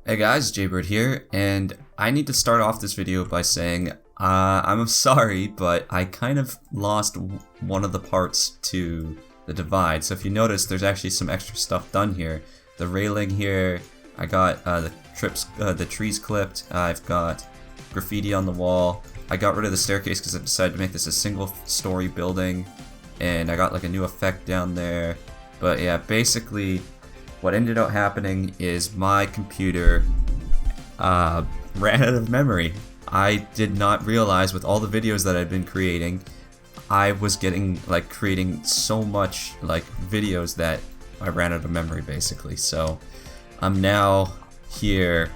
Hey guys, Jaybird here, and I need to start off this video by saying I'm sorry, but I kind of lost one of the parts to the divide. So if you notice, there's actually some extra stuff done here. The railing here, I got the trees clipped. I've got graffiti on the wall. I got rid of the staircase because I decided to make this a single-story building, and I got like a new effect down there. But yeah, basically, what ended up happening is my computer ran out of memory. I did not realize with all the videos that I'd been creating, I was getting creating so much videos that I ran out of memory basically. So I'm now here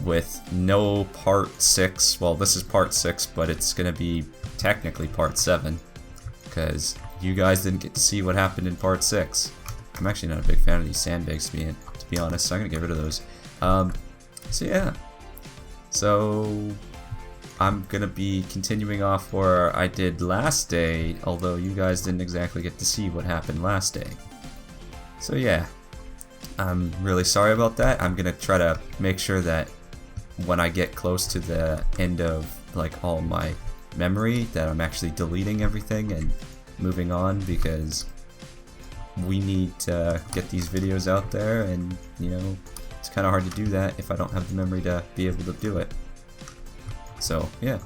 with no part 6. Well, this is part 6, but it's gonna be technically part 7 because you guys didn't get to see what happened in part 6. I'm actually not a big fan of these sandbags to be honest, so I'm gonna get rid of those. So yeah, so I'm gonna be continuing off where I did last day, although you guys didn't exactly get to see what happened last day. So yeah, I'm really sorry about that. I'm gonna try to make sure that when I get close to the end of all my memory, that I'm actually deleting everything and moving on, because we need to get these videos out there, and you know, it's kind of hard to do that if I don't have the memory to be able to do it. So yeah.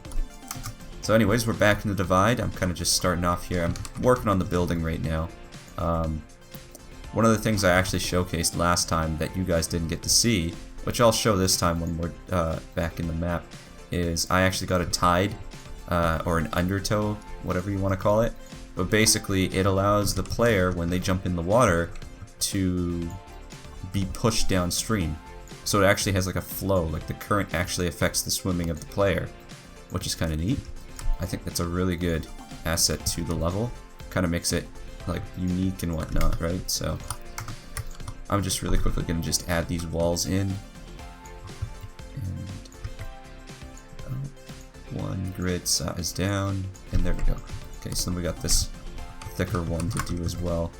So anyways, we're back in the divide. I'm kind of just starting off here. I'm working on the building right now. One of the things I actually showcased last time that you guys didn't get to see, which I'll show this time when we're back in the map, is I actually got a tide or an undertow, whatever you want to call it. But basically, it allows the player, when they jump in the water, to be pushed downstream. So it actually has a flow, the current actually affects the swimming of the player, which is kind of neat. I think that's a really good asset to the level. Kind of makes it unique and whatnot, right? So I'm just really quickly going to just add these walls in. And one grid size down, and there we go. Okay, so then we got this thicker one to do as well.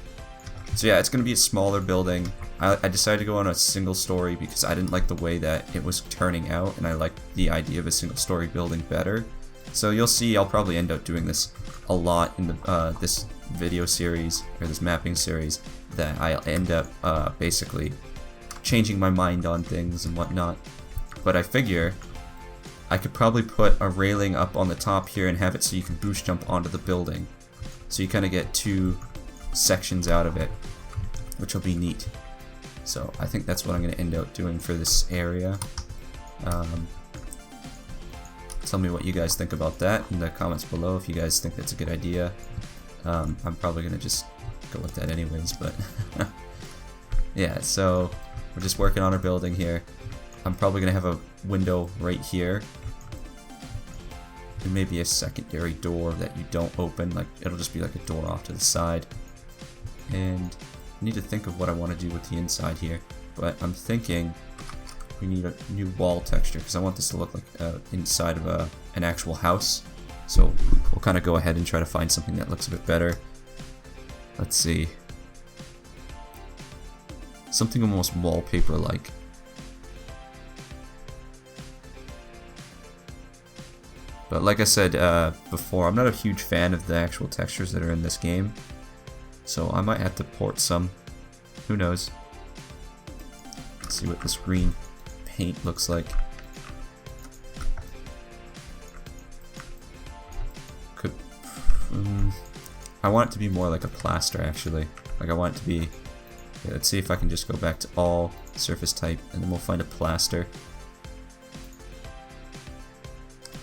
So yeah, it's going to be a smaller building. I decided to go on a single story because I didn't like the way that it was turning out, and I liked the idea of a single story building better. So you'll see I'll probably end up doing this a lot in the this video series, or this mapping series, that I'll end up basically changing my mind on things and whatnot. But I figure I could probably put a railing up on the top here and have it so you can boost jump onto the building. So you kind of get two sections out of it, which will be neat. So I think that's what I'm going to end up doing for this area. Tell me what you guys think about that in the comments below if you guys think that's a good idea. I'm probably going to just go with that anyways, but yeah, so we're just working on our building here. I'm probably going to have a window right here, and maybe a secondary door that you don't open, it'll just be a door off to the side. And I need to think of what I want to do with the inside here, but I'm thinking we need a new wall texture because I want this to look like inside of an actual house. So we'll kind of go ahead and try to find something that looks a bit better. Let's see, something almost wallpaper-like. But like I said before, I'm not a huge fan of the actual textures that are in this game, so I might have to port some. Who knows? Let's see what this green paint looks like. I want it to be more like a plaster, actually. I want it to be... Yeah, let's see if I can just go back to all surface type, and then we'll find a plaster.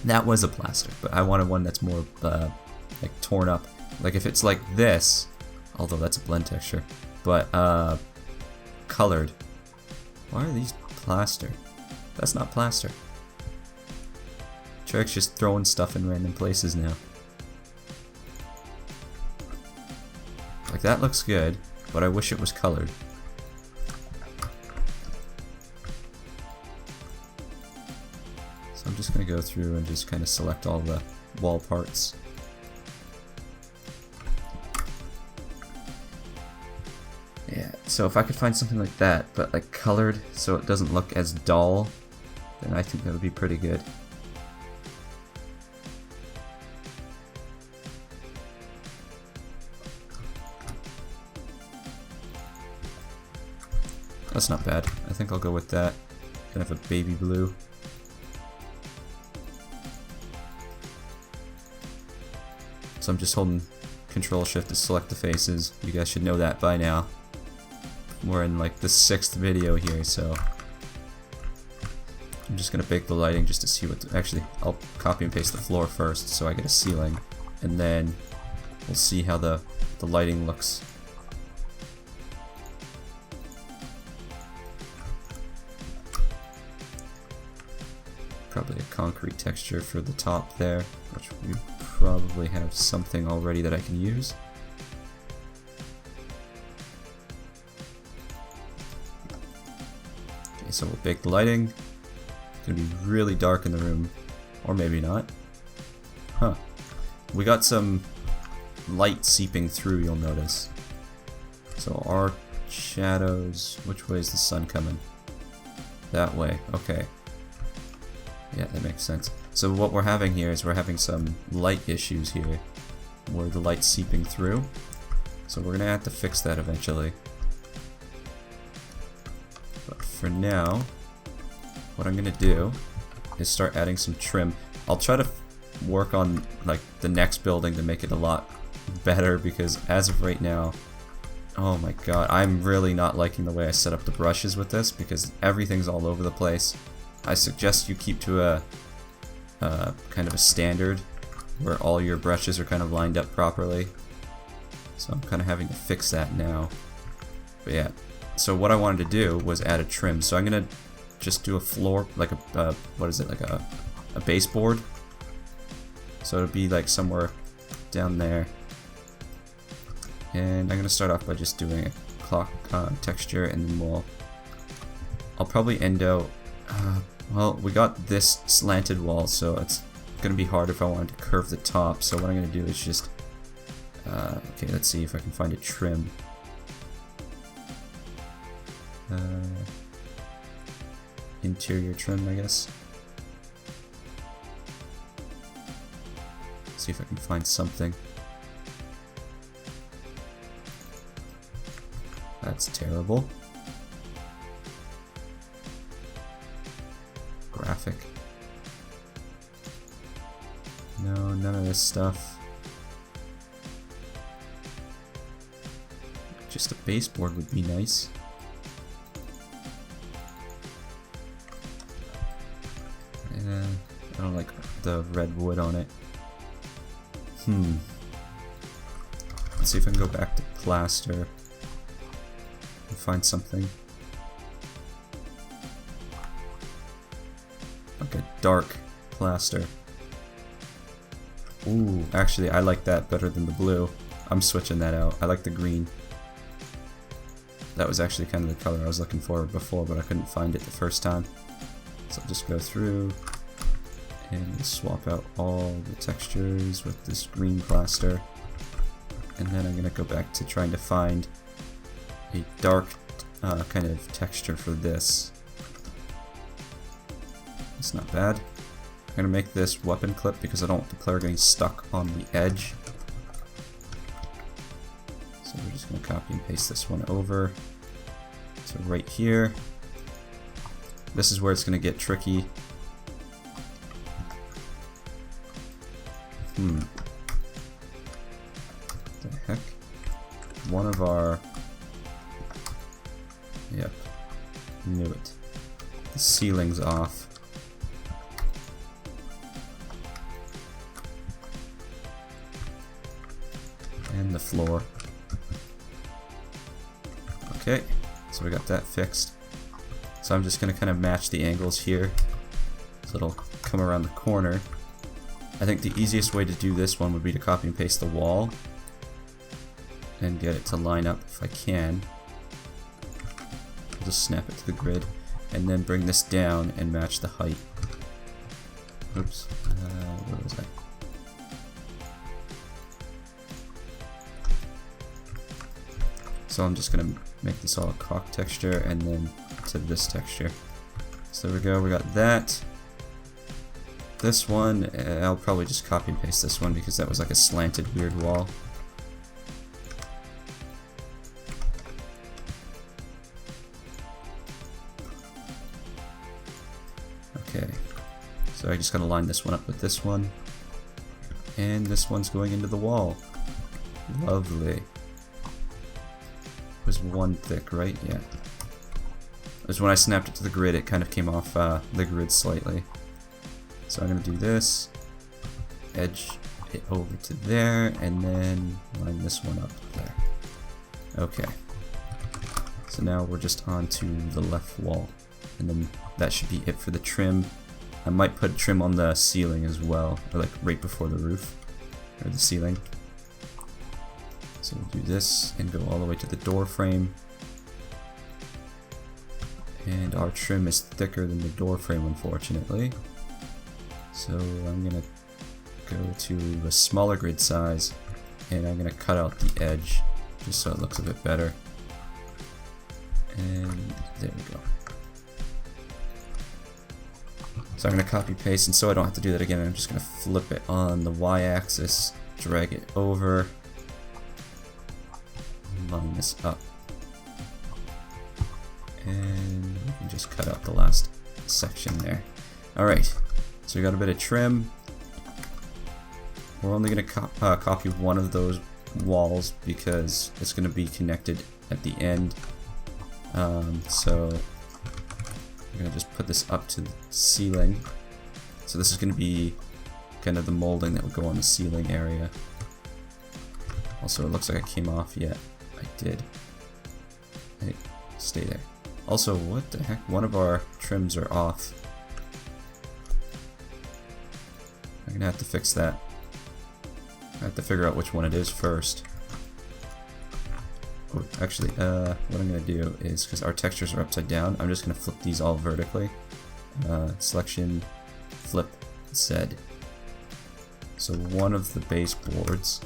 That was a plaster, but I wanted one that's more torn up. If it's like this, although that's a blend texture, but colored. Why are these plaster? That's not plaster. Trek's just throwing stuff in random places now. That looks good, but I wish it was colored. So I'm just going to go through and just kind of select all the wall parts. Yeah, So if I could find something like that, but like colored so it doesn't look as dull, then I think that would be pretty good. That's not bad. I think I'll go with that. Kind of a baby blue. So I'm just holding Control Shift to select the faces. You guys should know that by now. We're in like the 6th video here, so I'm just gonna bake the lighting just to see what. Actually, I'll copy and paste the floor first so I get a ceiling, and then we'll see how the lighting looks. Probably a concrete texture for the top there, which we probably have something already that I can use. Okay, so we'll bake the lighting. It's gonna be really dark in the room, or maybe not. Huh. We got some light seeping through, you'll notice. So our shadows, which way is the sun coming? That way, okay. Yeah, that makes sense. So what we're having here is we're having some light issues here, where the light's seeping through. So we're gonna have to fix that eventually. But for now, what I'm gonna do is start adding some trim. I'll try to work on like the next building to make it a lot better, because as of right now, oh my god, I'm really not liking the way I set up the brushes with this, because everything's all over the place. I suggest you keep to a kind of a standard where all your brushes are kind of lined up properly. So I'm kind of having to fix that now. But yeah, so what I wanted to do was add a trim. So I'm gonna just do a floor, like a what is it, like a baseboard. So it'll be like somewhere down there. And I'm gonna start off by just doing a clock texture, and then I'll probably end out. Well, we got this slanted wall, so it's gonna be hard if I wanted to curve the top. So what I'm gonna do is just okay, let's see if I can find a trim. Interior trim, I guess. See if I can find something. That's terrible. Graphic. No, none of this stuff. Just a baseboard would be nice. I don't like the red wood on it. Let's see if I can go back to plaster and find something. Like a dark plaster. Ooh, actually I like that better than the blue. I'm switching that out. I like the green. That was actually kind of the color I was looking for before, but I couldn't find it the first time. So I'll just go through and swap out all the textures with this green plaster. And then I'm gonna go back to trying to find a dark kind of texture for this. It's not bad. I'm gonna make this weapon clip because I don't want the player getting stuck on the edge. So we're just gonna copy and paste this one over. So right here. This is where it's gonna get tricky. The heck? One of our... Yep. Knew it. The ceiling's off. And the floor. Okay, so we got that fixed. So I'm just gonna kind of match the angles here, so it'll come around the corner. I think the easiest way to do this one would be to copy and paste the wall and get it to line up if I can. I'll just snap it to the grid and then bring this down and match the height. Oops, where was I? So I'm just gonna make this all a caulk texture and then to this texture. So there we go, we got that. This one, I'll probably just copy and paste this one because that was like a slanted weird wall. Okay, so I just gotta line this one up with this one. And this one's going into the wall. Lovely. It was one thick, right? Yeah. It was when I snapped it to the grid, it kind of came off the grid slightly. So I'm gonna do this, edge it over to there, and then line this one up there. Okay. So now we're just on to the left wall. And then that should be it for the trim. I might put trim on the ceiling as well, or like right before the roof, or the ceiling. So we'll do this and go all the way to the door frame. And our trim is thicker than the door frame, unfortunately. So I'm gonna go to a smaller grid size, and I'm gonna cut out the edge just so it looks a bit better. And there we go. So I'm going to copy paste, and so I don't have to do that again, I'm just going to flip it on the y-axis, drag it over, line this up, and we can just cut out the last section there. Alright, so we got a bit of trim. We're only going to copy one of those walls because it's going to be connected at the end. So I'm going to just put this up to the ceiling. So this is going to be kind of the molding that would go on the ceiling area. Also, it looks like I came off. Yeah, I did. Hey, stay there. Also, what the heck? One of our trims are off. I'm going to have to fix that. I have to figure out which one it is first. Oh, actually, what I'm going to do is, because our textures are upside down, I'm just going to flip these all vertically. Selection, flip, Z. So one of the baseboards,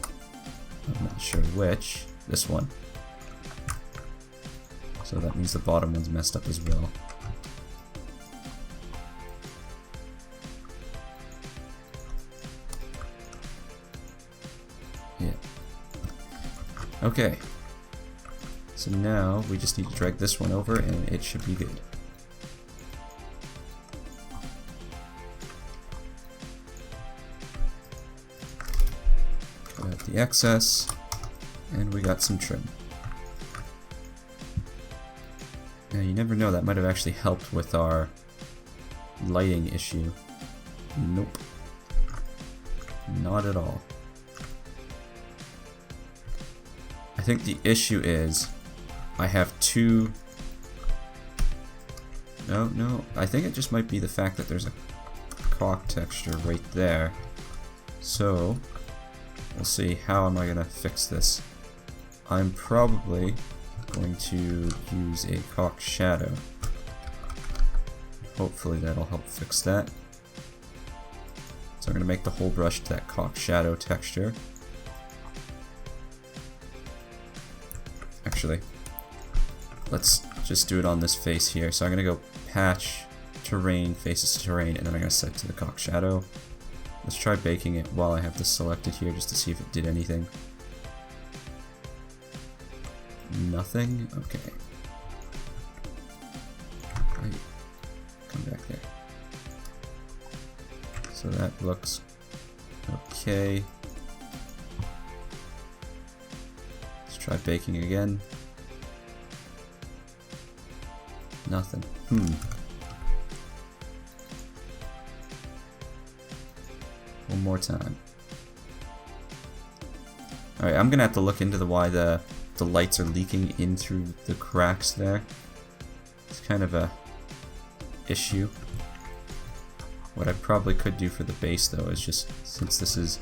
I'm not sure which, this one. So that means the bottom one's messed up as well. Yeah. Okay. So now we just need to drag this one over and it should be good. Cut out the excess, and we got some trim. Now you never know, that might have actually helped with our lighting issue. Nope. Not at all. I think the issue is I have two... No, I think it just might be the fact that there's a caulk texture right there. So, we'll see, how am I going to fix this? I'm probably going to use a caulk shadow. Hopefully that'll help fix that. So I'm going to make the whole brush that caulk shadow texture. Actually, let's just do it on this face here. So I'm going to go patch, terrain, faces to terrain, and then I'm going to set it to the caulk shadow. Let's try baking it while I have this selected here just to see if it did anything. Nothing? Okay. Right. Come back there. So that looks okay. Let's try baking again. Nothing. One more time. Alright, I'm gonna have to look into why the lights are leaking in through the cracks there. It's kind of a issue. What I probably could do for the base though is just, since this is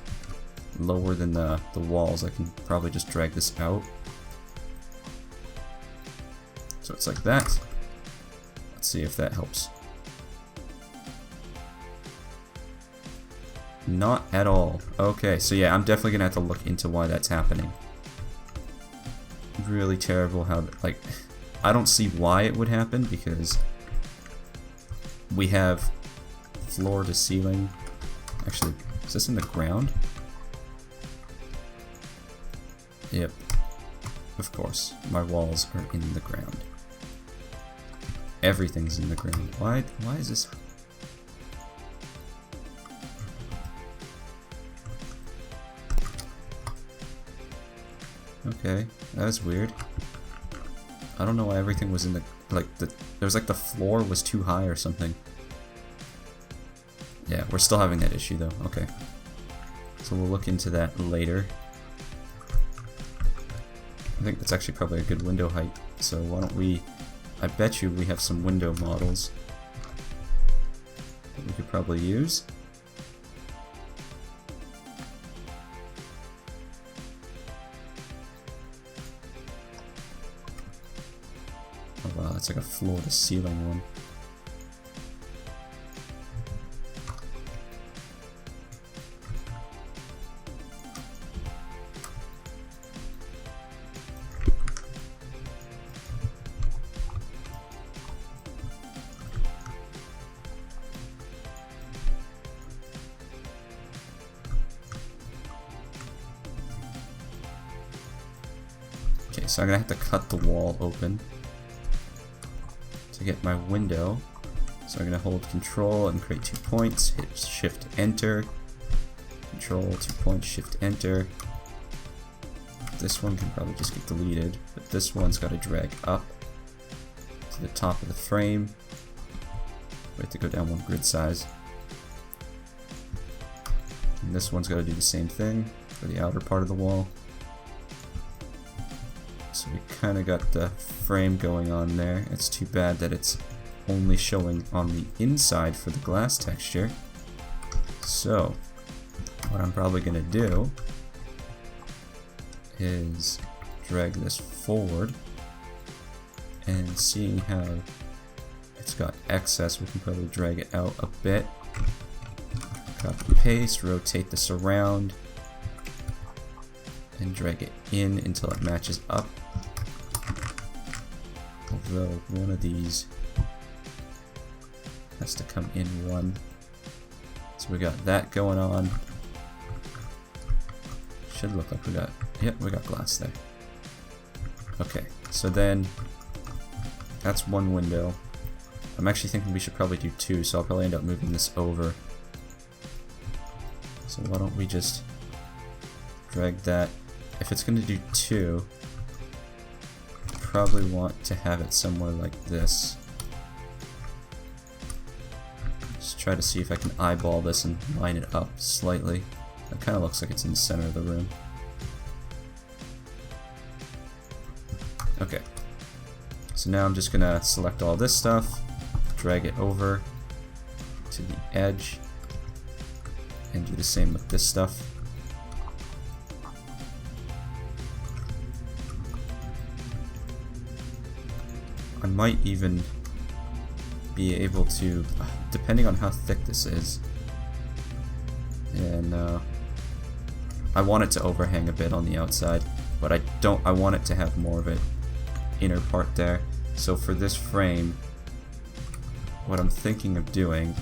lower than the walls, I can probably just drag this out. So it's like that. Let's see if that helps. Not at all. Okay, so yeah, I'm definitely gonna have to look into why that's happening. really terrible how, like, I don't see why it would happen because we have floor to ceiling. Actually, is this in the ground? Yep. Of course, my walls are in the ground. Everything's in the ground. Why is this? Okay, that was weird. I don't know why everything was in the, like, there was like the floor was too high or something. Yeah, we're still having that issue though. Okay. So we'll look into that later. I think that's actually probably a good window height. So why don't we, I bet you we have some window models that we could probably use. Oh wow, that's like a floor to ceiling one. Okay, so I'm gonna have to cut the wall open to get my window. So I'm gonna hold Control and create 2 points, hit Shift Enter, Control, 2 points, Shift Enter. This one can probably just get deleted, but this one's gotta drag up to the top of the frame. We have to go down 1 grid size. And this one's gotta do the same thing for the outer part of the wall. So we kind of got the frame going on there. It's too bad that it's only showing on the inside for the glass texture. So what I'm probably going to do is drag this forward, and seeing how it's got excess, we can probably drag it out a bit. Copy paste, rotate this around, and drag it in until it matches up. Although one of these has to come in one. So we got that going on. Should look like we got, yep, we got glass there. Okay, so then that's one window. I'm actually thinking we should probably do 2, so I'll probably end up moving this over. So why don't we just drag that. If it's going to do 2, probably want to have it somewhere like this. Just try to see if I can eyeball this and line it up slightly. That kind of looks like it's in the center of the room. Okay. So now I'm just gonna select all this stuff, drag it over to the edge, and do the same with this stuff. I might even be able to, depending on how thick this is, and I want it to overhang a bit on the outside, but I want it to have more of an inner part there. So for this frame, what I'm thinking of doing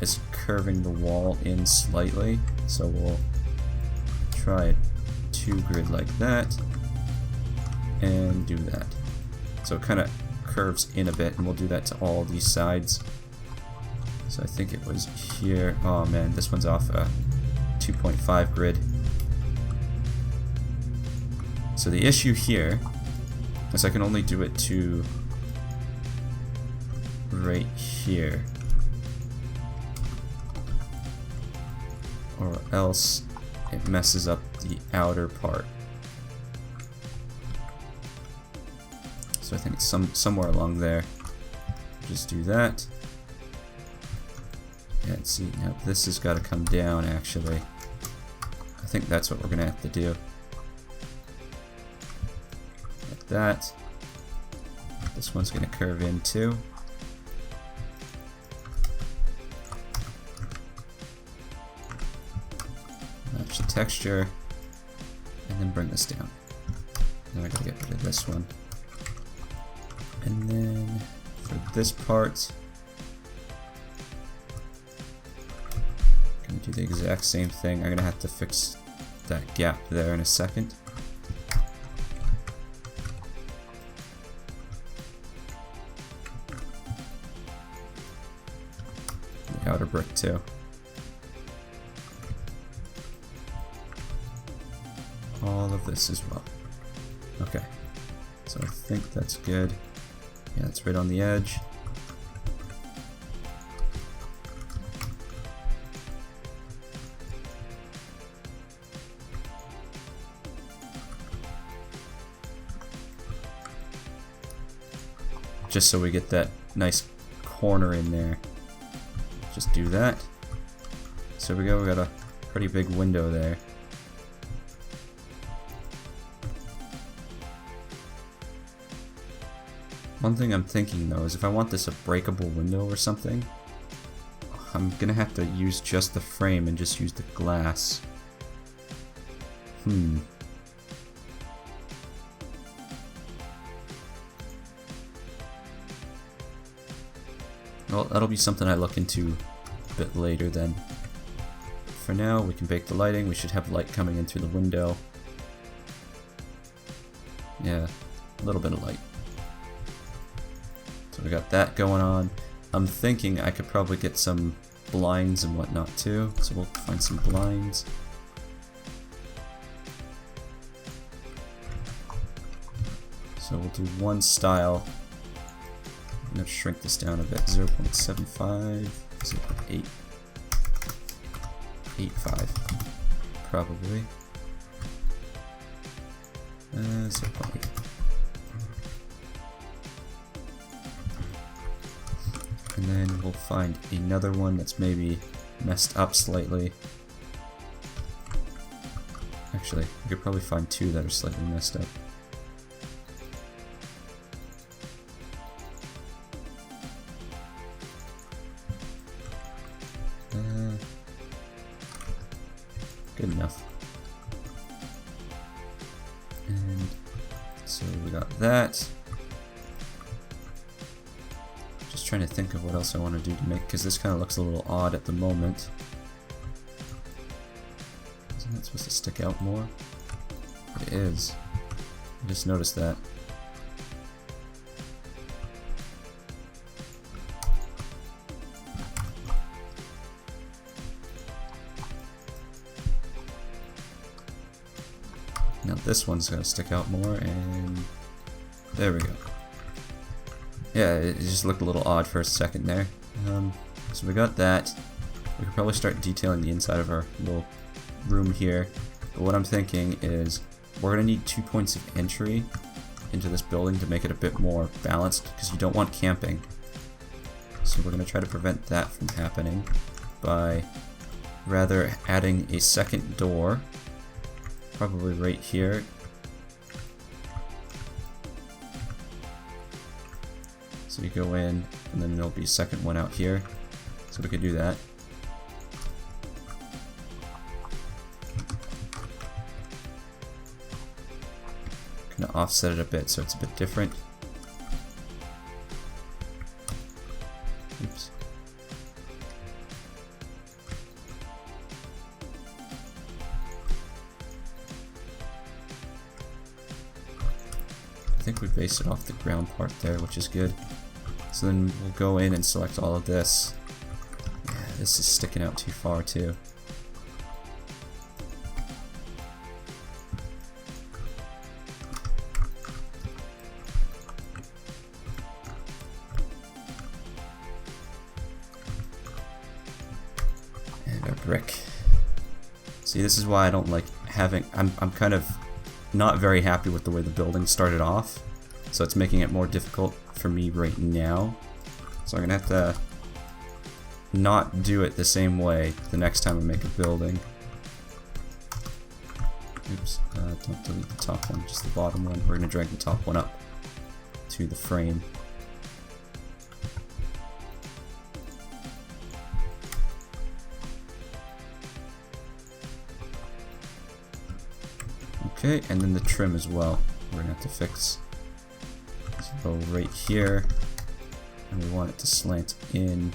is curving the wall in slightly. So we'll try a 2 grid like that, and do that. So it kind of curves in a bit, and we'll do that to all these sides. So I think it was here. Oh man, this one's off a 2.5 grid. So the issue here is I can only do it to right here, or else it messes up the outer part. So I think it's somewhere along there. Just do that. Yeah, see, now this has got to come down actually. I think that's what we're going to have to do. Like that. This one's going to curve in too. Match the texture, and then bring this down. Now I gotta get rid of this one. And then for this part, I'm gonna do the exact same thing. I'm gonna have to fix that gap there in a second. The outer brick too. All of this as well. Okay, so I think that's good. Yeah, it's right on the edge. Just so we get that nice corner in there. Just do that. So we got a pretty big window there. One thing I'm thinking though is if I want this a breakable window or something, I'm gonna have to use just the frame and just use the glass. Well, that'll be something I look into a bit later then. For now, we can bake the lighting. We should have light coming in through the window. Yeah, a little bit of light. So we got that going on. I'm thinking I could probably get some blinds and whatnot too. So we'll find some blinds. So we'll do one style. I'm going to shrink this down a bit. 0.75, 0.8, 8.5, probably. 0.8. And then we'll find another one that's maybe messed up slightly. Actually, we could probably find two that are slightly messed up. Good enough. And so we got that. Just trying to think of what else I want to do to make, because this kind of looks a little odd at the moment. Isn't that supposed to stick out more? It is. I just noticed that. Now this one's gonna stick out more, and there we go. Yeah, it just looked a little odd for a second there. So we got that. We could probably start detailing the inside of our little room here. But what I'm thinking is we're gonna need 2 points of entry into this building to make it a bit more balanced, because you don't want camping. So we're gonna try to prevent that from happening by rather adding a second door. Probably right here. So you go in, and then there'll be a second one out here. So we could do that. Kind of offset it a bit so it's a bit different. Oops. I think we based it off the ground part there, which is good. So then we'll go in and select all of this. Yeah, this is sticking out too far too. And our brick. See, this is why I don't like having... I'm kind of not very happy with the way the building started off, so it's making it more difficult for me right now. So I'm gonna have to not do it the same way the next time I make a building. Oops, don't delete the top one, just the bottom one. We're gonna drag the top one up to the frame. Okay, and then the trim as well. We're we're gonna have to fix. So go right here, and we want it to slant in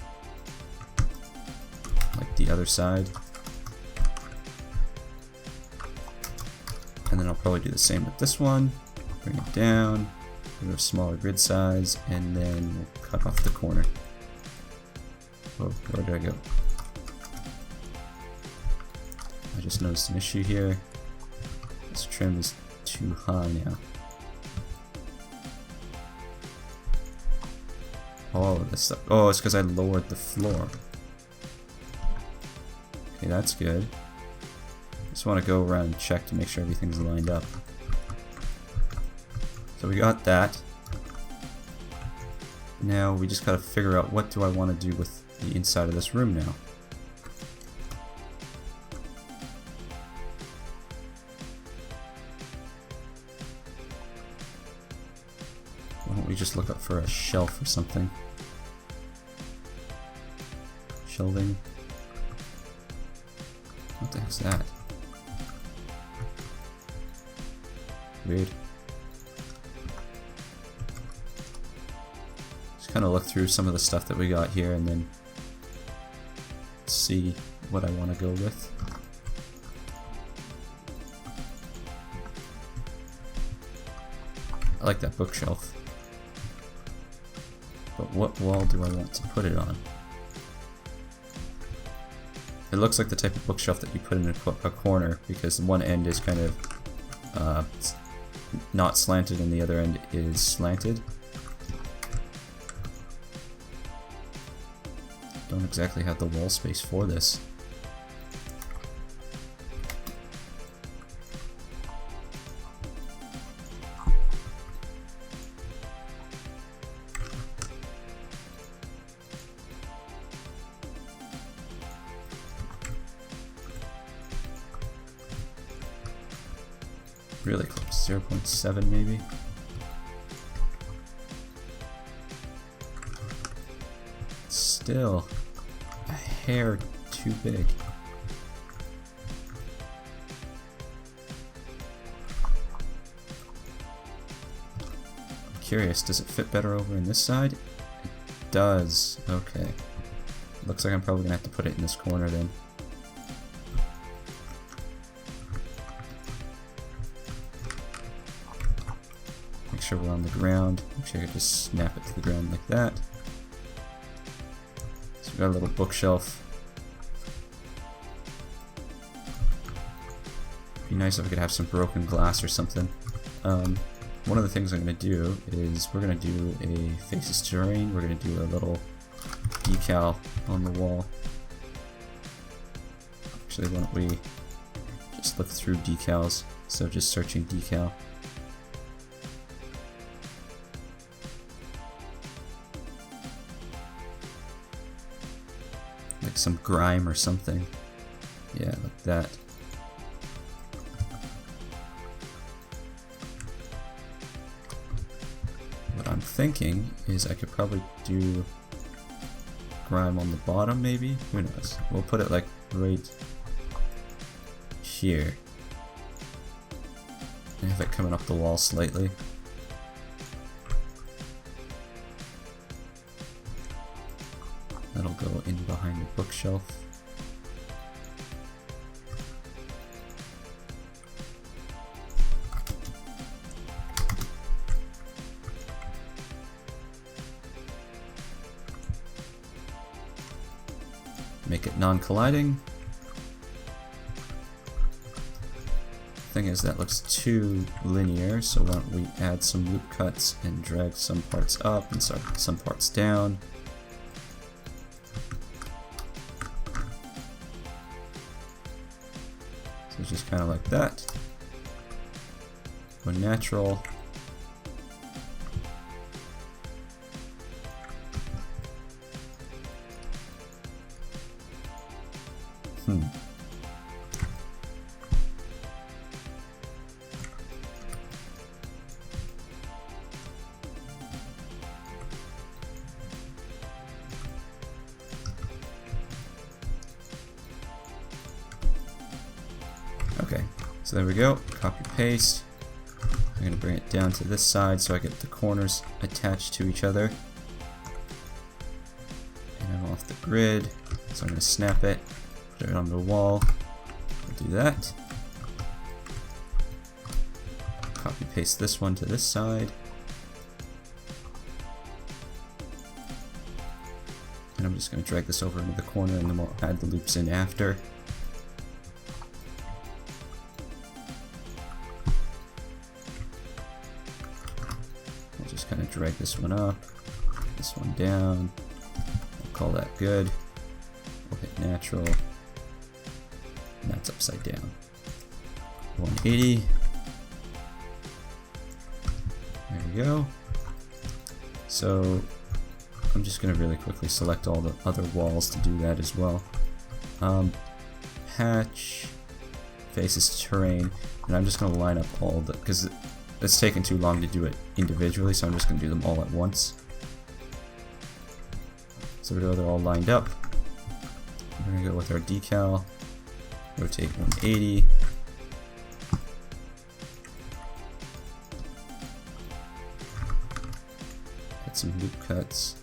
like the other side. And then I'll probably do the same with this one. Bring it down, give it a smaller grid size, and then we'll cut off the corner. Oh, where did I go? I just noticed an issue here. This trim is too high now. All of this stuff. Oh, it's because I lowered the floor. Okay, that's good. Just want to go around and check to make sure everything's lined up. So we got that. Now we just gotta figure out what do I want to do with the inside of this room now. Why don't we just look up for a shelf or something? Shelving. What the heck's that? Weird. Just kind of look through some of the stuff that we got here and then see what I want to go with. I like that bookshelf. But what wall do I want to put it on? It looks like the type of bookshelf that you put in a corner because one end is kind of not slanted and the other end is slanted. Don't exactly have the wall space for this. Really close, 0.7 maybe. Still a hair too big. I'm curious, does it fit better over in this side? It does. Okay. Looks like I'm probably gonna have to put it in this corner then. Make sure we're on the ground. Make sure I can just snap it to the ground like that. So we got a little bookshelf. Be nice if I could have some broken glass or something. One of the things I'm going to do is we're going to do a faces terrain. We're going to do a little decal on the wall. Actually, why don't we just look through decals instead of just searching decal. Like some grime or something. Yeah, like that. What I'm thinking is I could probably do grime on the bottom maybe? Who knows? We'll put it like right here. And have it coming up the wall slightly. That'll go in behind the bookshelf. Make it non-colliding. Thing is, that looks too linear, so why don't we add some loop cuts and drag some parts up and some parts down. So it's just kind of like that. Go natural. Okay, so there we go. Copy paste. I'm going to bring it down to this side so I get the corners attached to each other. And I'm off the grid, so I'm going to snap it, put it on the wall. I'll do that. Copy paste this one to this side. And I'm just going to drag this over into the corner and then we'll add the loops in after. We'll just kind of drag this one up, this one down. We'll call that good. We'll hit natural. And that's upside down. 180. There we go. So I'm just going to really quickly select all the other walls to do that as well. Patch, faces terrain, and I'm just going to line up all the, because it's taken too long to do it individually, so I'm just going to do them all at once. So they're all lined up. We're going to go with our decal, rotate 180. Add some loop cuts.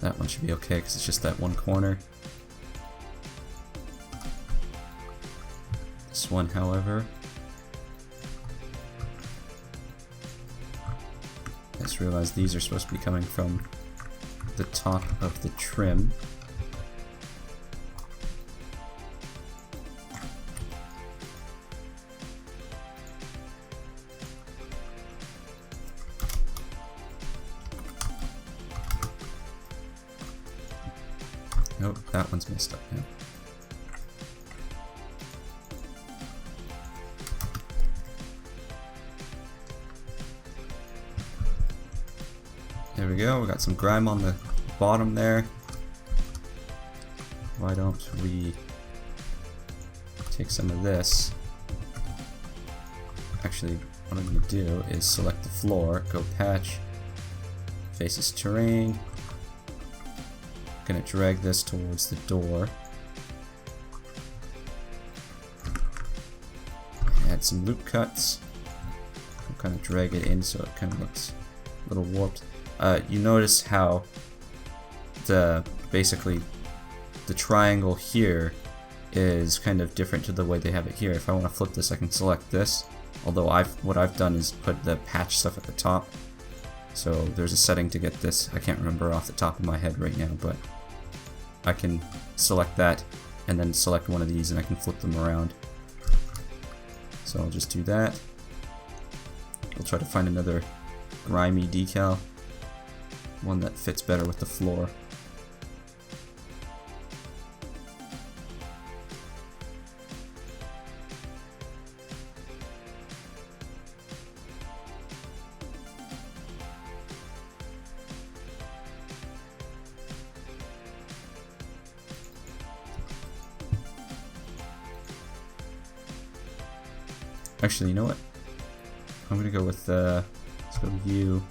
That one should be okay because it's just that one corner. This one, however, I just realized these are supposed to be coming from the top of the trim. Nope, that one's messed up now. There we go, we got some grime on the bottom there. Why don't we take some of this? Actually, what I'm going to do is select the floor, go patch, faces terrain. Gonna drag this towards the door. Add some loop cuts. I'll kind of drag it in so it kind of looks a little warped. You notice how basically the triangle here is kind of different to the way they have it here. If I want to flip this, I can select this. Although what I've done is put the patch stuff at the top. So there's a setting to get this. I can't remember off the top of my head right now, but I can select that and then select one of these and I can flip them around. So I'll just do that. We'll try to find another grimy decal, one that fits better with the floor. Actually, you know what? I'm gonna go with let's go U.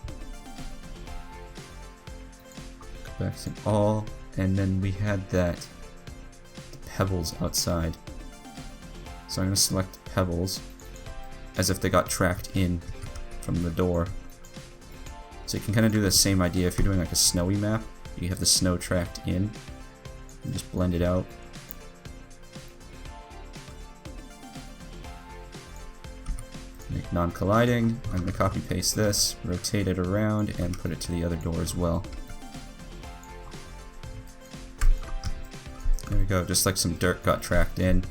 Go back to all, and then we had the pebbles outside. So I'm gonna select pebbles as if they got tracked in from the door. So you can kind of do the same idea if you're doing like a snowy map. You have the snow tracked in, and just blend it out. Make non-colliding. I'm going to copy paste this, rotate it around, and put it to the other door as well. There we go, just like some dirt got tracked in.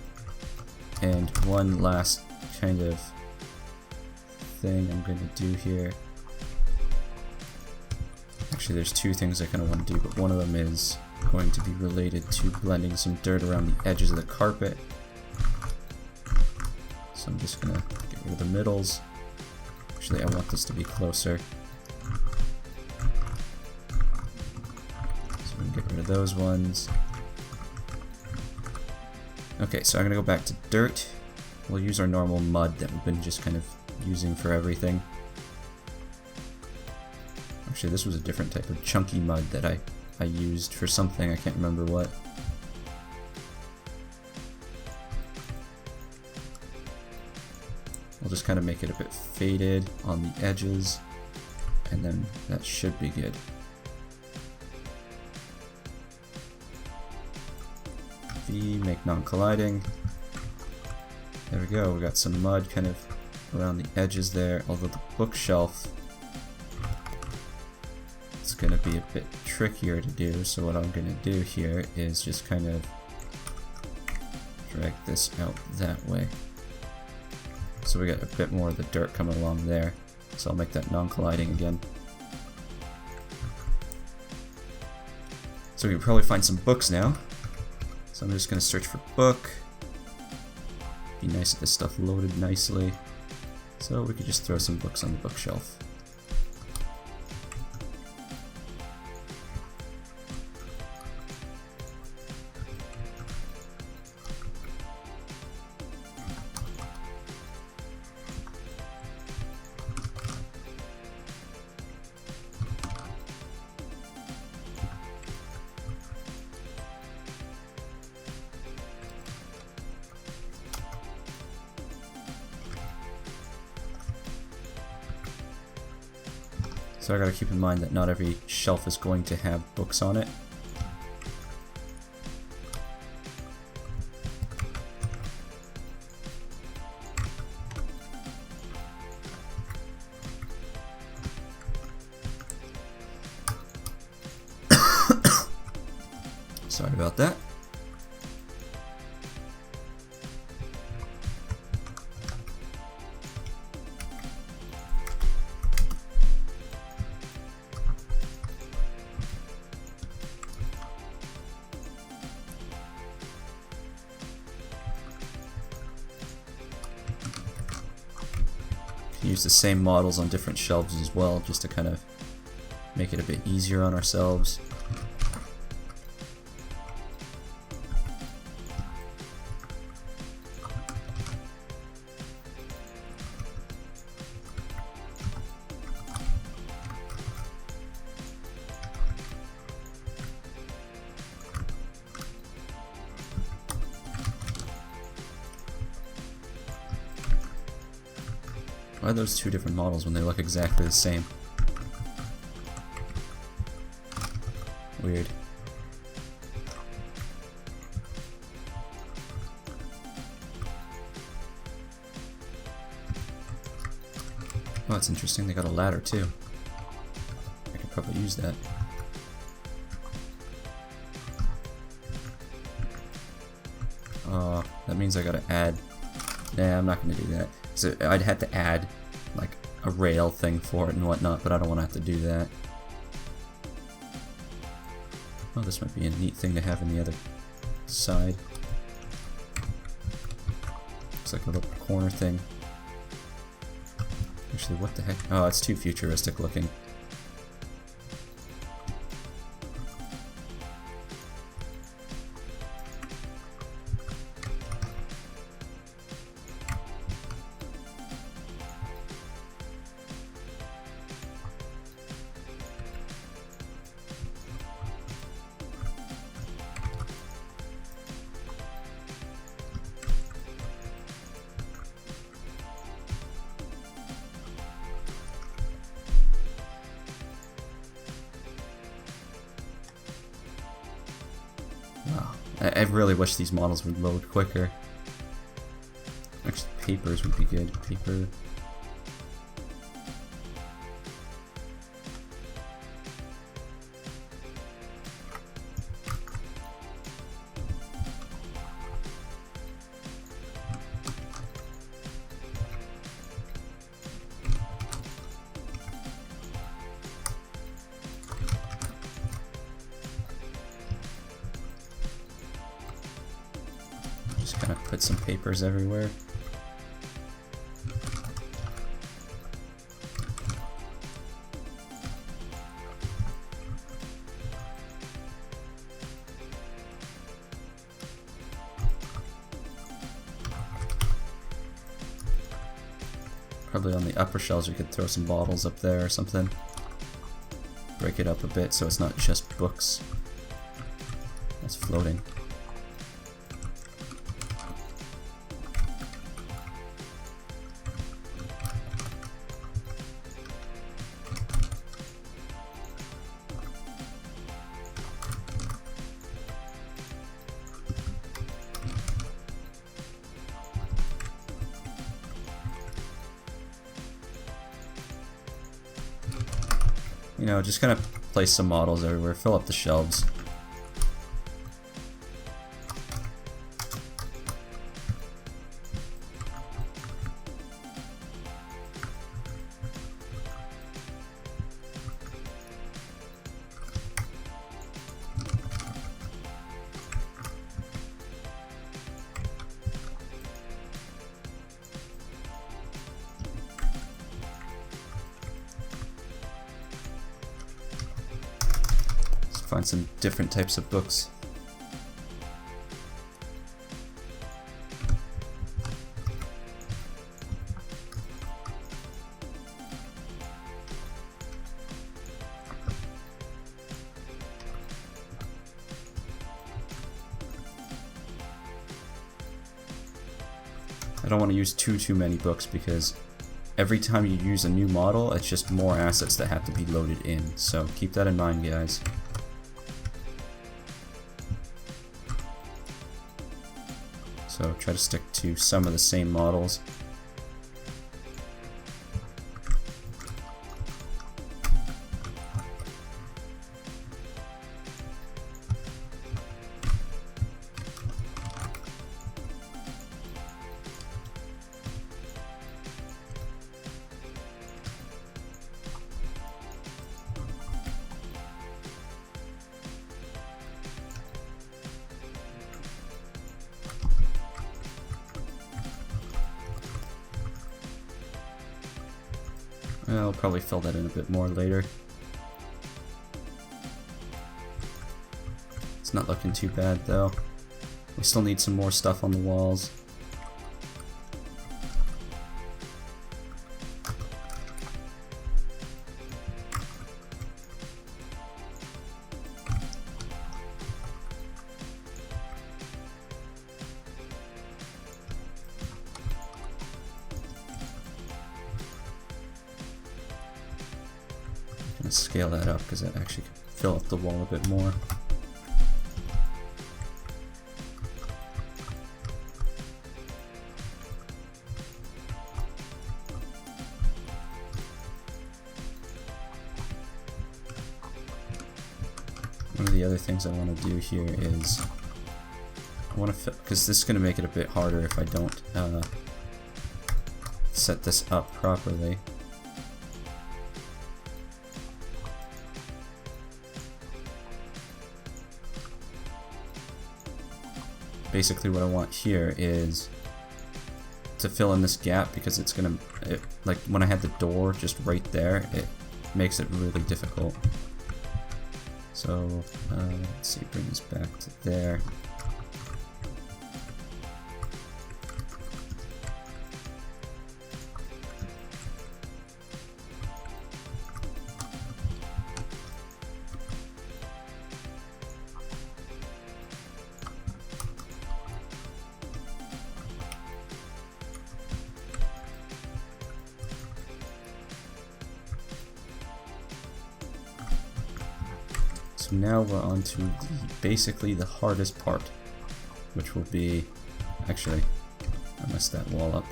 And one last kind of thing I'm going to do here. Actually, there's two things I kind of want to do, but one of them is going to be related to blending some dirt around the edges of the carpet. So I'm just going to get rid of the middles. Actually, I want this to be closer. So we can get rid of those ones. Okay, so I'm going to go back to dirt. We'll use our normal mud that we've been just kind of using for everything. Actually, this was a different type of chunky mud that I used for something. I can't remember what. just kind of make it a bit faded on the edges, and then that should be good. V, make non-colliding. There we go, we got some mud kind of around the edges there, although the bookshelf is going to be a bit trickier to do, so what I'm going to do here is just kind of drag this out that way. So we got a bit more of the dirt coming along there, so I'll make that non-colliding again. So we can probably find some books now. So I'm just going to search for book. Be nice if this stuff loaded nicely. So we could just throw some books on the bookshelf. So I gotta keep in mind that not every shelf is going to have books on it. Sorry about that. Use the same models on different shelves as well, just to kind of make it a bit easier on ourselves. Why are those two different models when they look exactly the same? Weird. Oh, that's interesting. They got a ladder too. I could probably use that. That means I gotta add... Nah, I'm not gonna do that. So I'd have to add like a rail thing for it and whatnot, but I don't want to have to do that. Oh, this might be a neat thing to have on the other side. Looks like a little corner thing. Actually, what the heck? Oh, it's too futuristic looking. Wow, I really wish these models would load quicker. Actually, papers would be good. Paper. Just kind of put some papers everywhere. Probably on the upper shelves we could throw some bottles up there or something. Break it up a bit so it's not just books that's floating. you know, just kind of place some models everywhere, fill up the shelves. Find some different types of books. I don't want to use too many books because every time you use a new model, it's just more assets that have to be loaded in. So keep that in mind, guys. So try to stick to some of the same models. I'll probably fill that in a bit more later. It's not looking too bad though. We still need some more stuff on the walls. Scale that up because that actually could fill up the wall a bit more. One of the other things I want to do here is I want to, because this is going to make it a bit harder if I don't set this up properly. Basically what I want here is to fill in this gap because it's gonna, like when I had the door just right there, it makes it really difficult. So let's see, bring this back to there. So now we're on to basically the hardest part, which will be, actually, I messed that wall up.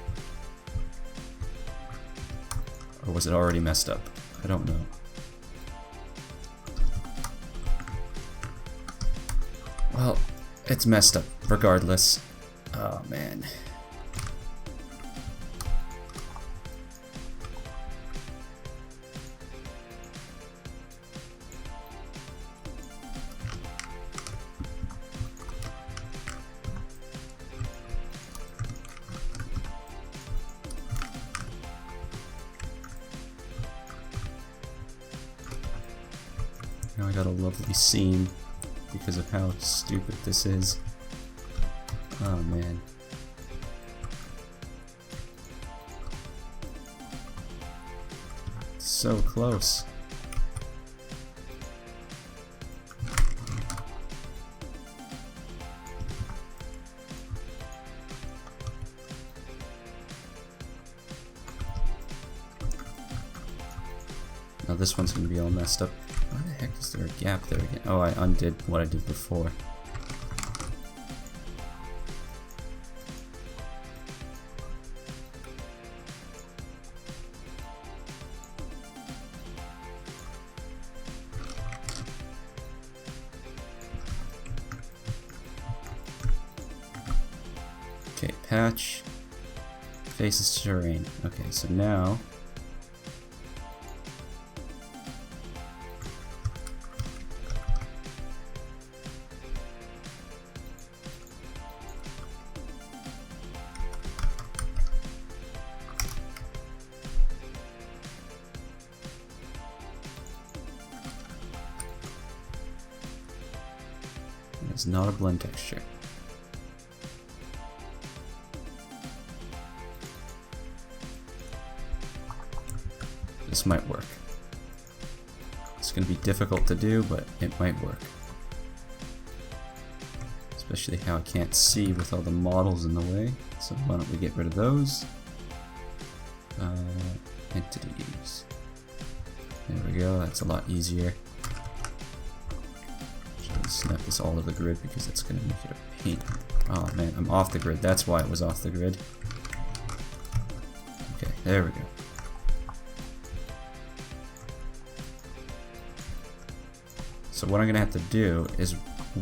Or was it already messed up? I don't know. Well, it's messed up regardless. Oh man. Now I got a lovely scene because of how stupid this is. Oh man. So close. Now this one's gonna be all messed up. Why the heck is there a gap there again? Oh, I undid what I did before. Okay, patch faces terrain. Okay, so now it's not a blend texture. This might work. It's going to be difficult to do, but it might work. Especially how I can't see with all the models in the way. So why don't we get rid of those? Entities. There we go, that's a lot easier. Should snap this all to the grid because it's going to make it a pain. Oh man, I'm off the grid. That's why it was off the grid. Okay, there we go. So what I'm going to have to do is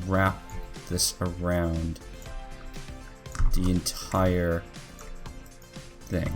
wrap this around the entire thing.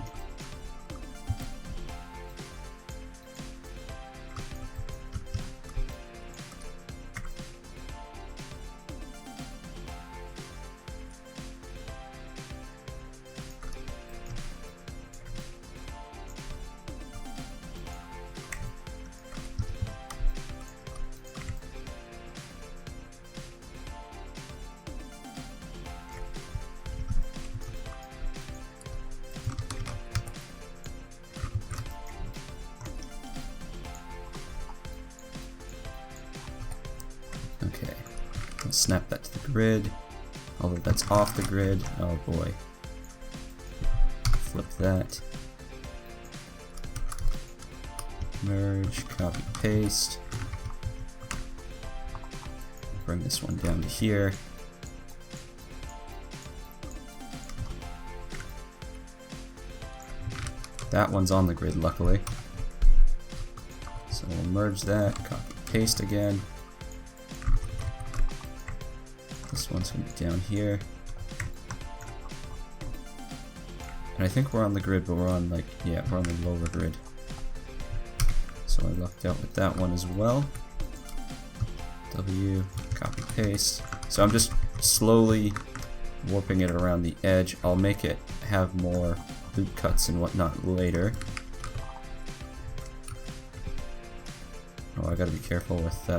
Okay, let's snap that to the grid. Although that's off the grid, oh boy. Flip that. Merge, copy, paste. Bring this one down to here. That one's on the grid, luckily. So we'll merge that, copy, paste again. This one's going to be down here. And I think we're on the grid, but we're on like, yeah, we're on the lower grid. So I lucked out with that one as well. W, copy, paste. So I'm just slowly warping it around the edge. I'll make it have more loop cuts and whatnot later. Oh, I gotta be careful with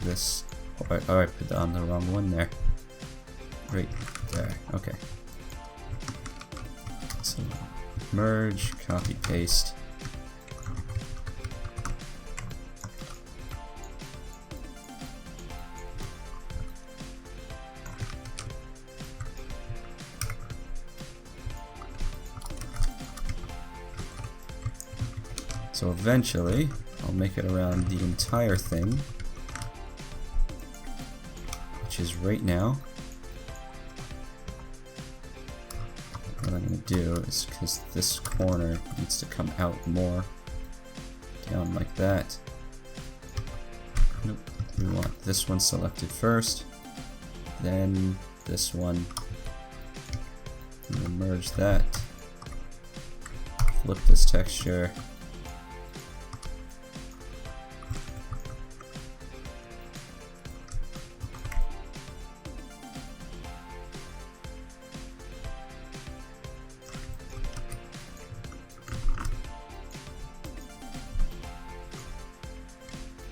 this. Oh, I put on the wrong one there. Right there. Okay. So merge, copy, paste. So eventually, I'll make it around the entire thing. Which is right now. What I'm going to do is, because this corner needs to come out more, down like that. Nope, we want this one selected first, then this one. We'll merge that, flip this texture.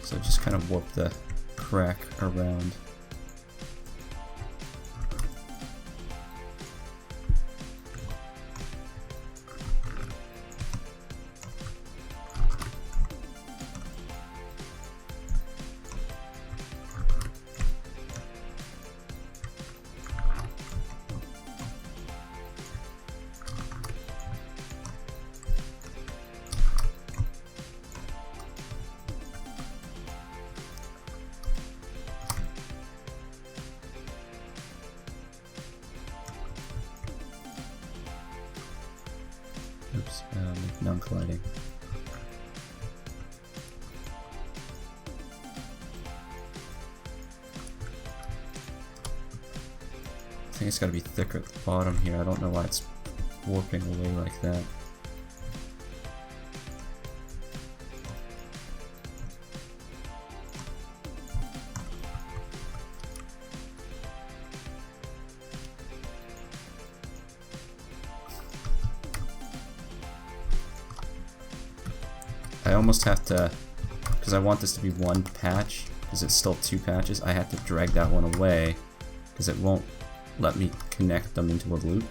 So just kind of warp the crack around. Oops, make non-colliding. I think it's got to be thicker at the bottom here. I don't know why it's warping away like that. I almost have to, because I want this to be one patch, because it's still two patches, I have to drag that one away, because it won't let me connect them into a loop.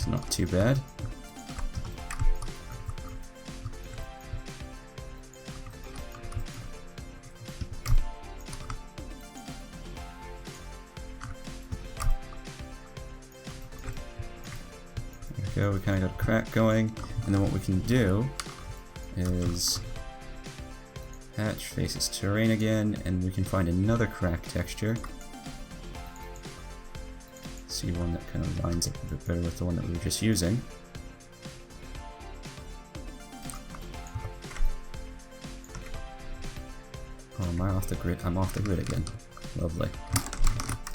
Not too bad. There we go, we kind of got a crack going, and then what we can do is patch faces terrain again, and we can find another crack texture. See one that kind of lines up a bit better with the one that we were just using. Oh, am I off the grid? I'm off the grid again. Lovely.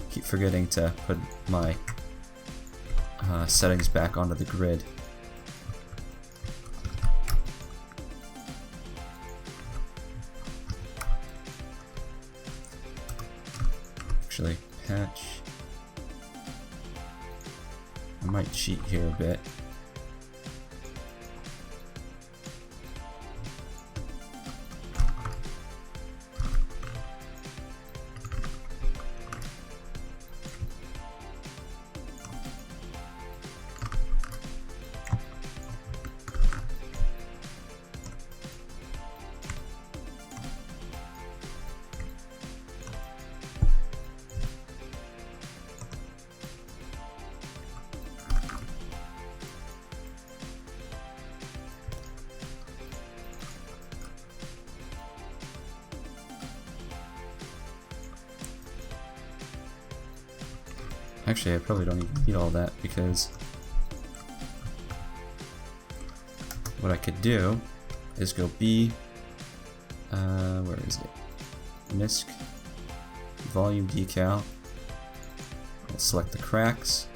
Keep forgetting to put my settings back onto the grid. Actually, patch. I might cheat here a bit. Actually, I probably don't even need all that, because what I could do is go B, where is it? MISC, volume decal. I'll select the cracks.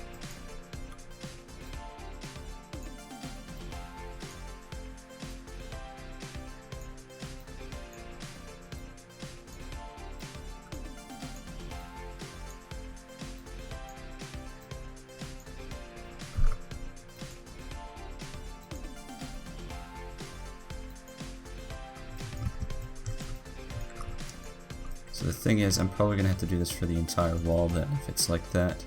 So the thing is, I'm probably going to have to do this for the entire wall then, if it's like that.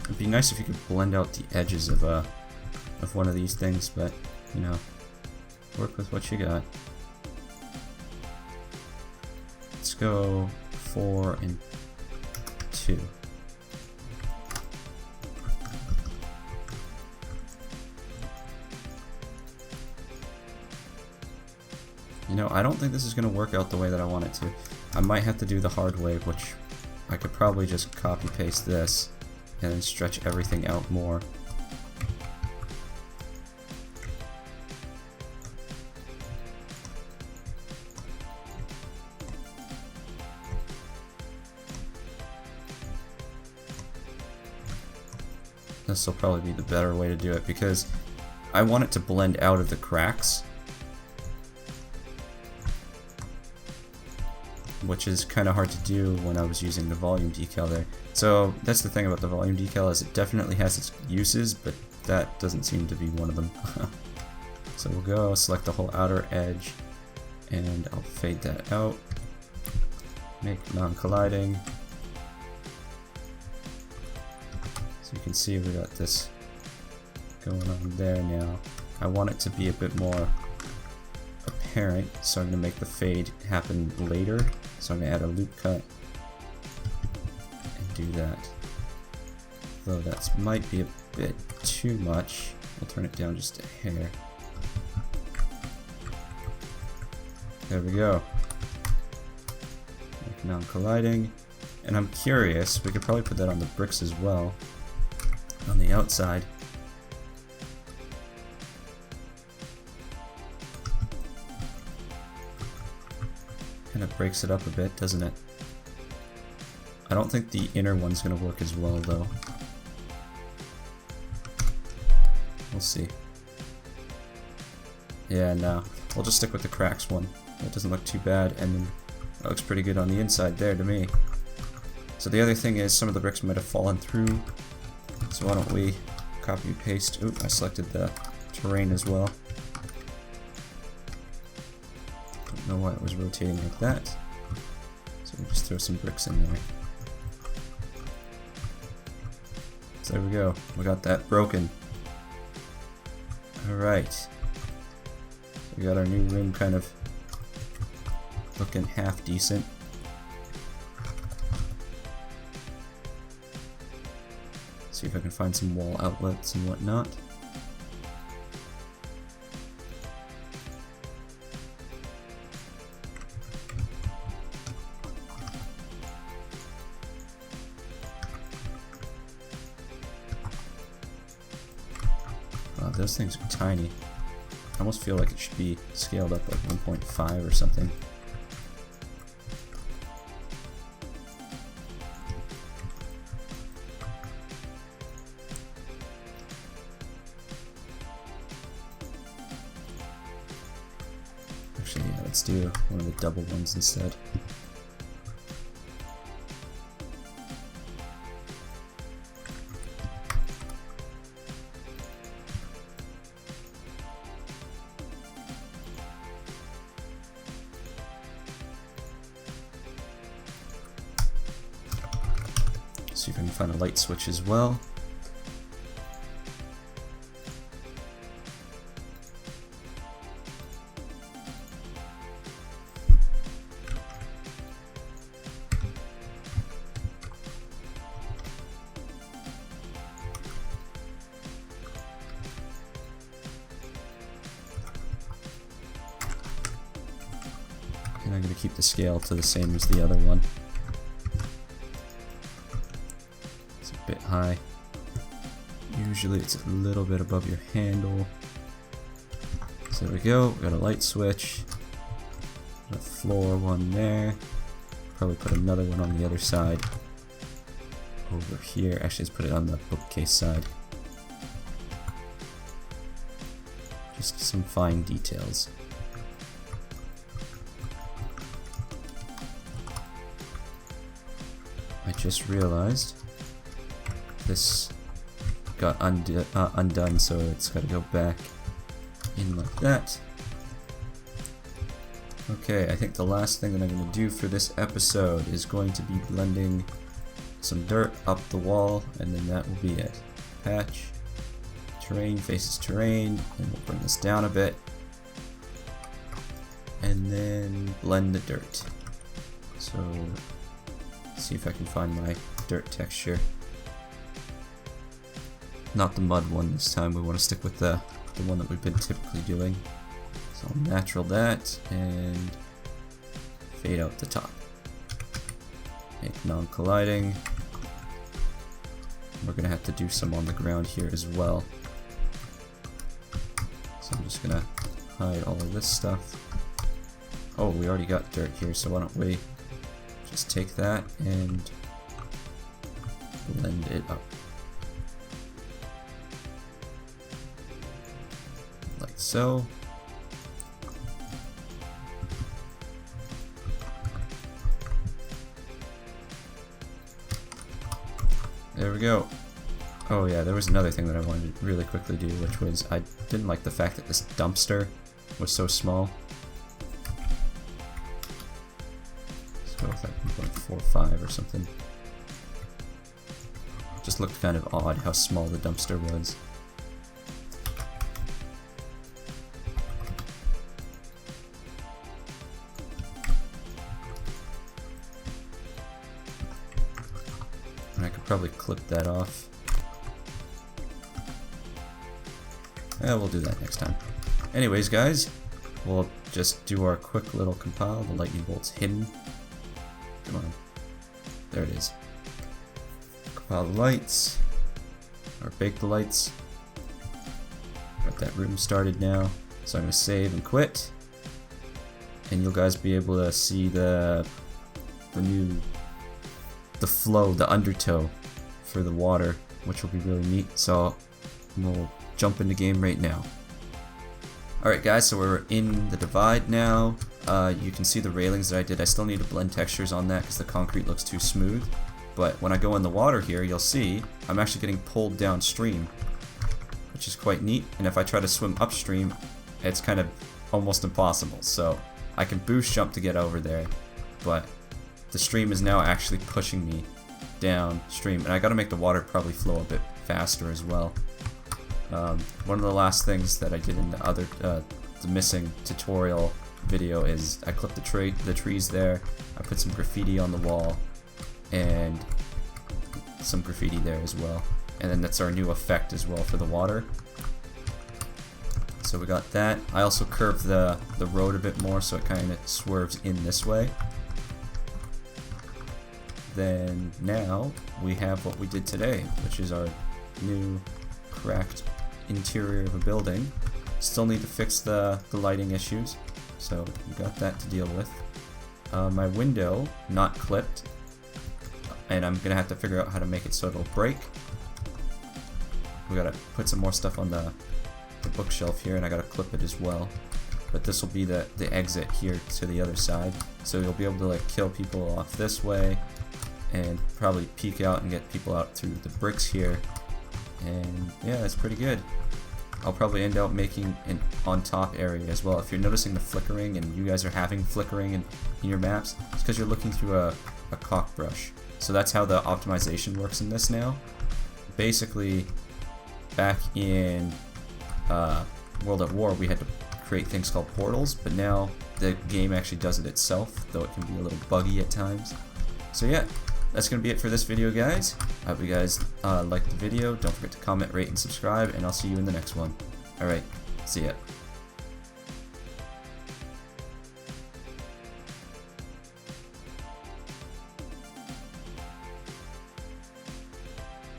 It'd be nice if you could blend out the edges of one of these things, but you know, work with what you got. Let's go 4 and 2. You know, I don't think this is going to work out the way that I want it to. I might have to do the hard way, which I could probably just copy paste this and then stretch everything out more. This will probably be the better way to do it, because I want it to blend out of the cracks, which is kind of hard to do when I was using the volume decal there. So that's the thing about the volume decal, is it definitely has its uses, but that doesn't seem to be one of them. So we'll go select the whole outer edge, and I'll fade that out. Make non-colliding. So you can see we got this going on there now. I want it to be a bit more apparent, so I'm going to make the fade happen later. So I'm going to add a loop cut and do that. Though that might be a bit too much. We'll turn it down just a hair. There we go. Make non-colliding. And I'm curious, we could probably put that on the bricks as well, on the outside. Kind of breaks it up a bit, doesn't it? I don't think the inner one's going to work as well, though. We'll see. Yeah, no. We'll just stick with the cracks one. That doesn't look too bad, and then that looks pretty good on the inside there to me. So the other thing is some of the bricks might have fallen through. So why don't we copy paste. Oop, I selected the terrain as well. Don't know why it was rotating like that. So we'll just throw some bricks in there. So there we go. We got that broken. Alright. So we got our new room kind of looking half decent. See if I can find some wall outlets and whatnot. Wow, those things are tiny. I almost feel like it should be scaled up like 1.5 or something. Actually, yeah, let's do one of the double ones instead. See if I can find a light switch as well. And I'm going to keep the scale to the same as the other one. Bit high. Usually it's a little bit above your handle. So there we go. We got a light switch. Got a floor one there. Probably put another one on the other side. Over here. Actually, let's put it on the bookcase side. Just some fine details. I just realized this got undone, so it's got to go back in like that. Okay, I think the last thing that I'm going to do for this episode is going to be blending some dirt up the wall, and then that will be it. Patch, terrain faces terrain, and we'll bring this down a bit, and then blend the dirt. So, let's see if I can find my dirt texture. Not the mud one this time, we want to stick with the one that we've been typically doing. So I'll natural that and fade out the top. Make non-colliding. We're going to have to do some on the ground here as well. So I'm just going to hide all of this stuff. Oh, we already got dirt here, so why don't we just take that and blend it up. Like so. There we go. Oh yeah, there was another thing that I wanted to really quickly do, which was I didn't like the fact that this dumpster was so small. Let's go with like 1.45 or something. Just looked kind of odd how small the dumpster was. And I could probably clip that off. Yeah, we'll do that next time. Anyways, guys, we'll just do our quick little compile. The lightning bolt's hidden. Come on. There it is. Compile the lights. Or bake the lights. Got that room started now. So I'm going to save and quit. And you'll guys be able to see the flow, the undertow for the water, which will be really neat. So we'll jump into game right now. Alright guys, so we're in the divide now. You can see the railings that I did. I still need to blend textures on that because the concrete looks too smooth. But when I go in the water here, you'll see I'm actually getting pulled downstream, which is quite neat. And if I try to swim upstream, it's kind of almost impossible. So I can boost jump to get over there, but the stream is now actually pushing me downstream. And I gotta make the water probably flow a bit faster as well. One of the last things that I did in the other, the missing tutorial video is I clipped the trees there, I put some graffiti on the wall, and some graffiti there as well. And then that's our new effect as well for the water. So we got that. I also curved the road a bit more so it kind of swerves in this way. Then now we have what we did today, which is our new cracked interior of a building. Still need to fix the lighting issues, so we got that to deal with. My window not clipped, and I'm gonna have to figure out how to make it so it'll break. We gotta put some more stuff on the bookshelf here, and I gotta clip it as well. But this will be the exit here to the other side, so you'll be able to like kill people off this way, and probably peek out and get people out through the bricks here. And yeah, that's pretty good. I'll probably end up making an on top area as well. If you're noticing the flickering and you guys are having flickering in your maps, it's because you're looking through a cock brush. So that's how the optimization works in this now. Basically, back in World at War, we had to create things called portals, but now the game actually does it itself, though it can be a little buggy at times. So yeah, that's going to be it for this video, guys. I hope you guys liked the video. Don't forget to comment, rate, and subscribe, and I'll see you in the next one. Alright, see ya.